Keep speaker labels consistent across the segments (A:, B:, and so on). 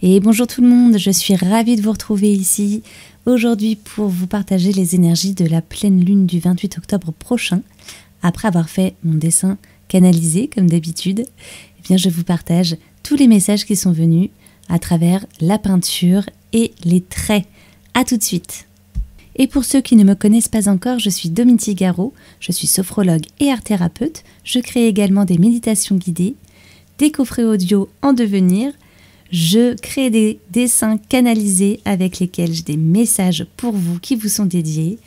A: Et bonjour tout le monde, je suis ravie de vous retrouver ici aujourd'hui pour vous partager les énergies de la pleine lune du 28 octobre prochain. Après avoir fait mon dessin canalisé comme d'habitude, eh bien je vous partage tous les messages qui sont venus à travers la peinture et les traits. A tout de suite. Et pour ceux qui ne me connaissent pas encore, je suis Dominique Garot, je suis sophrologue et art-thérapeute. Je crée également des méditations guidées, des coffrets audio en devenir. Je crée des dessins canalisés avec lesquels j'ai des messages pour vous qui vous sont dédiés.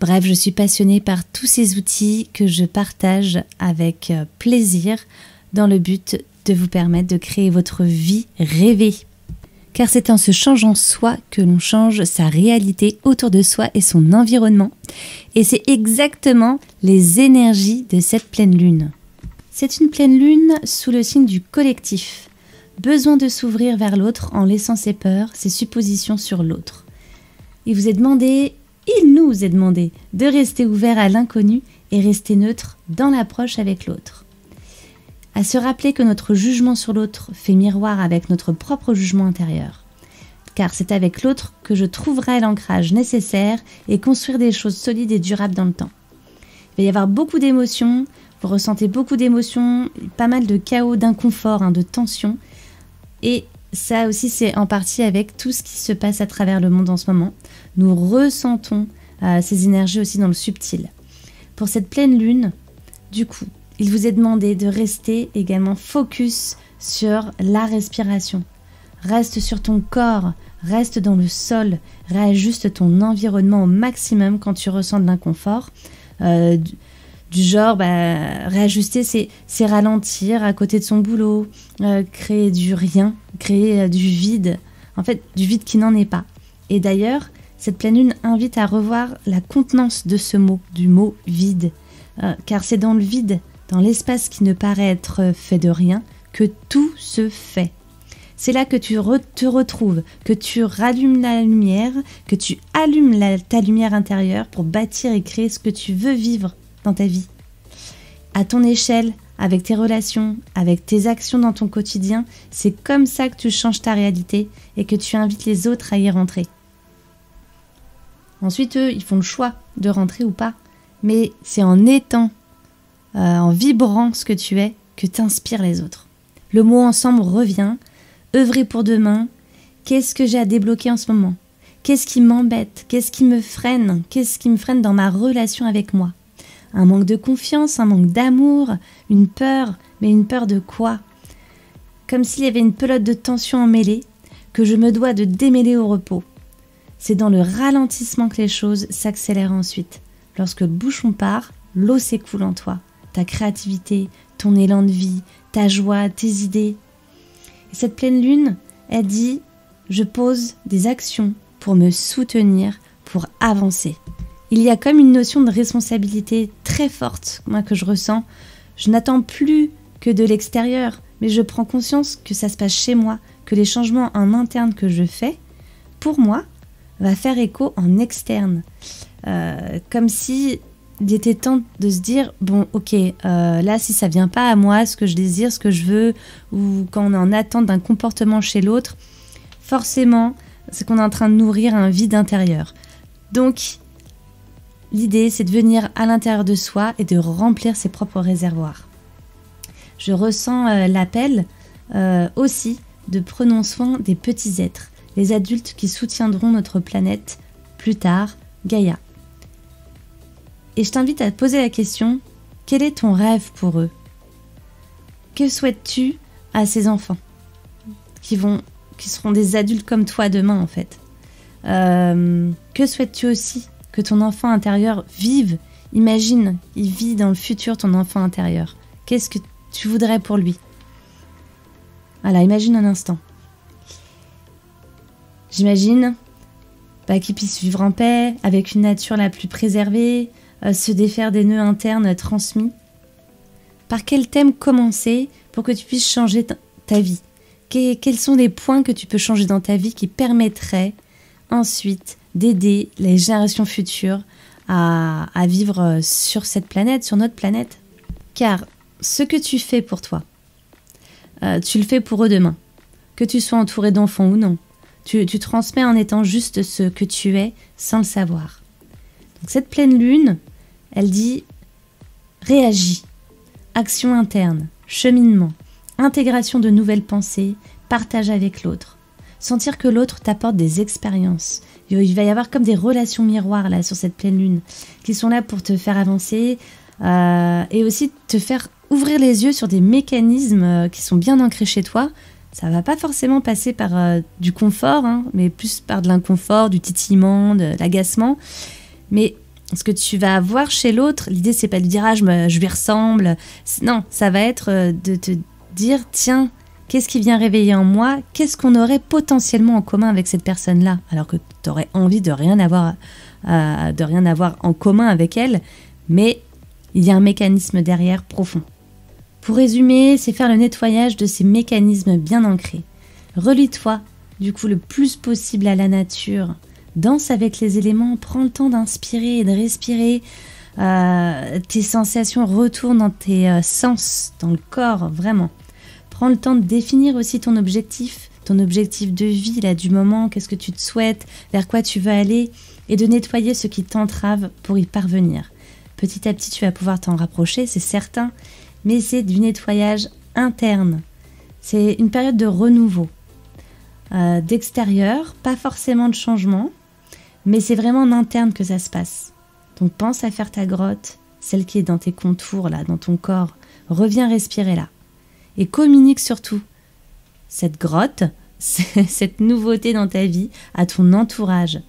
A: Bref, je suis passionnée par tous ces outils que je partage avec plaisir dans le but de vous permettre de créer votre vie rêvée. Car c'est en se changeant soi que l'on change sa réalité autour de soi et son environnement. Et c'est exactement les énergies de cette pleine lune. C'est une pleine lune sous le signe du collectif. Besoin de s'ouvrir vers l'autre en laissant ses peurs, ses suppositions sur l'autre. Il nous est demandé de rester ouvert à l'inconnu et rester neutre dans l'approche avec l'autre. À se rappeler que notre jugement sur l'autre fait miroir avec notre propre jugement intérieur. Car c'est avec l'autre que je trouverai l'ancrage nécessaire et construire des choses solides et durables dans le temps. Il va y avoir beaucoup d'émotions, vous ressentez beaucoup d'émotions, pas mal de chaos, d'inconfort, de tension. Et ça aussi, c'est en partie avec tout ce qui se passe à travers le monde en ce moment. Nous ressentons ces énergies aussi dans le subtil. Pour cette pleine lune, du coup, il vous est demandé de rester également focus sur la respiration. Reste sur ton corps, reste dans le sol, réajuste ton environnement au maximum quand tu ressens de l'inconfort. Du genre, réajuster, c'est ralentir à côté de son boulot, créer du rien, créer du vide, en fait du vide qui n'en est pas. Et d'ailleurs, cette pleine lune invite à revoir la contenance de ce mot, du mot vide, car c'est dans le vide, dans l'espace qui ne paraît être fait de rien, que tout se fait. C'est là que tu te retrouves, que tu rallumes la lumière, que tu allumes ta lumière intérieure pour bâtir et créer ce que tu veux vivre dans ta vie. À ton échelle, avec tes relations, avec tes actions dans ton quotidien, c'est comme ça que tu changes ta réalité et que tu invites les autres à y rentrer. Ensuite, eux, ils font le choix de rentrer ou pas. Mais c'est en étant, en vibrant ce que tu es, que t'inspires les autres. Le mot ensemble revient. Œuvrer pour demain. Qu'est-ce que j'ai à débloquer en ce moment? Qu'est-ce qui m'embête? Qu'est-ce qui me freine? Qu'est-ce qui me freine dans ma relation avec moi? Un manque de confiance, un manque d'amour, une peur. Mais une peur de quoi? Comme s'il y avait une pelote de tension emmêlée que je me dois de démêler au repos. C'est dans le ralentissement que les choses s'accélèrent ensuite. Lorsque le bouchon part, l'eau s'écoule en toi. Ta créativité, ton élan de vie, ta joie, tes idées. Et cette pleine lune, elle dit « Je pose des actions pour me soutenir, pour avancer ». Il y a comme une notion de responsabilité très forte, moi, que je ressens. Je n'attends plus que de l'extérieur, mais je prends conscience que ça se passe chez moi, que les changements en interne que je fais, pour moi, va faire écho en externe. Comme si il était temps de se dire, bon, ok, là, si ça vient pas à moi, ce que je désire, ce que je veux, ou quand on est en attente d'un comportement chez l'autre, forcément, c'est qu'on est en train de nourrir un vide intérieur. Donc, l'idée, c'est de venir à l'intérieur de soi et de remplir ses propres réservoirs. Je ressens l'appel aussi de prenons soin des petits êtres, les adultes qui soutiendront notre planète plus tard, Gaïa. Et je t'invite à te poser la question, quel est ton rêve pour eux? Que souhaites-tu à ces enfants qui seront des adultes comme toi demain en fait? Que souhaites-tu aussi que ton enfant intérieur vive? Imagine, il vit dans le futur ton enfant intérieur. Qu'est-ce que tu voudrais pour lui? Voilà, imagine un instant. J'imagine qu'il puisse vivre en paix, avec une nature la plus préservée, se défaire des nœuds internes transmis. Par quel thème commencer pour que tu puisses changer ta vie? Quels sont les points que tu peux changer dans ta vie qui permettraient ensuite d'aider les générations futures à vivre sur cette planète, sur notre planète? Car ce que tu fais pour toi, tu le fais pour eux demain. que tu sois entouré d'enfants ou non. Tu transmets en étant juste ce que tu es sans le savoir. Donc cette pleine lune, elle dit réagis, action interne, cheminement, intégration de nouvelles pensées, partage avec l'autre. Sentir que l'autre t'apporte des expériences. Il va y avoir comme des relations miroirs là sur cette pleine lune qui sont là pour te faire avancer et aussi te faire ouvrir les yeux sur des mécanismes qui sont bien ancrés chez toi. Ça va pas forcément passer par du confort, mais plus par de l'inconfort, du titillement, de l'agacement. Mais ce que tu vas avoir chez l'autre, l'idée c'est pas de dire je lui ressemble. Non, ça va être de te dire tiens, qu'est-ce qui vient réveiller en moi? Qu'est-ce qu'on aurait potentiellement en commun avec cette personne-là? Alors que tu aurais envie de rien avoir en commun avec elle, mais il y a un mécanisme derrière profond. Pour résumer, c'est faire le nettoyage de ces mécanismes bien ancrés. Relie-toi, du coup, le plus possible à la nature. Danse avec les éléments, prends le temps d'inspirer et de respirer. Tes sensations retournent dans tes sens, dans le corps, vraiment. Prends le temps de définir aussi ton objectif de vie là, du moment, qu'est-ce que tu te souhaites, vers quoi tu veux aller, et de nettoyer ce qui t'entrave pour y parvenir. Petit à petit, tu vas pouvoir t'en rapprocher, c'est certain, mais c'est du nettoyage interne. C'est une période de renouveau, d'extérieur, pas forcément de changement, mais c'est vraiment en interne que ça se passe. Donc pense à faire ta grotte, celle qui est dans tes contours, là, dans ton corps. Reviens respirer là. Et communique surtout cette grotte, cette nouveauté dans ta vie à ton entourage.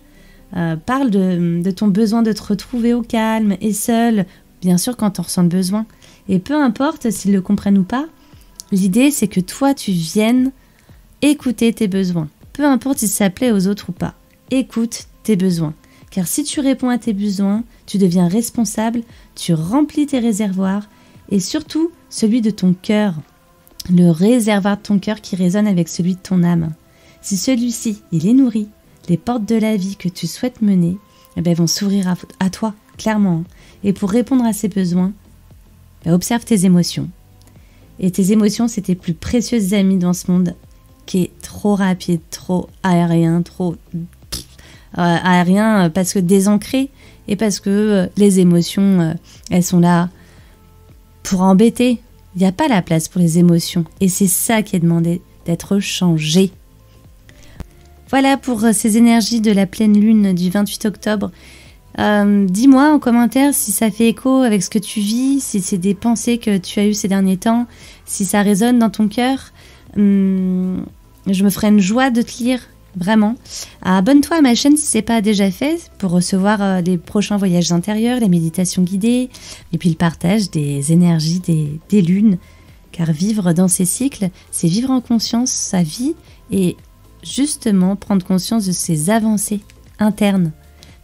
A: Parle de ton besoin de te retrouver au calme et seul, bien sûr quand on ressent le besoin. Et peu importe s'ils le comprennent ou pas, l'idée c'est que toi tu viennes écouter tes besoins. Peu importe si ça plaît aux autres ou pas. Écoute tes besoins. Car si tu réponds à tes besoins, tu deviens responsable, tu remplis tes réservoirs et surtout celui de ton cœur. Le réservoir de ton cœur qui résonne avec celui de ton âme. Si celui-ci, il est nourri, les portes de la vie que tu souhaites mener, vont s'ouvrir à toi, clairement. Et pour répondre à ces besoins, observe tes émotions. Et tes émotions, c'est tes plus précieuses amies dans ce monde qui est trop rapide, trop aérien, parce que désancré et parce que les émotions, elles sont là pour embêter. Il n'y a pas la place pour les émotions et c'est ça qui est demandé, d'être changé. Voilà pour ces énergies de la pleine lune du 28 octobre. Dis-moi en commentaire si ça fait écho avec ce que tu vis, si c'est des pensées que tu as eues ces derniers temps, si ça résonne dans ton cœur. Je me ferai une joie de te lire, vraiment. Abonne-toi à ma chaîne si ce n'est pas déjà fait pour recevoir les prochains voyages intérieurs, les méditations guidées et puis le partage des énergies des lunes. Car vivre dans ces cycles, c'est vivre en conscience sa vie et justement prendre conscience de ses avancées internes.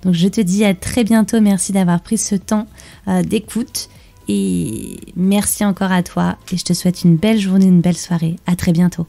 A: Donc je te dis à très bientôt, merci d'avoir pris ce temps d'écoute et merci encore à toi et je te souhaite une belle journée, une belle soirée. À très bientôt.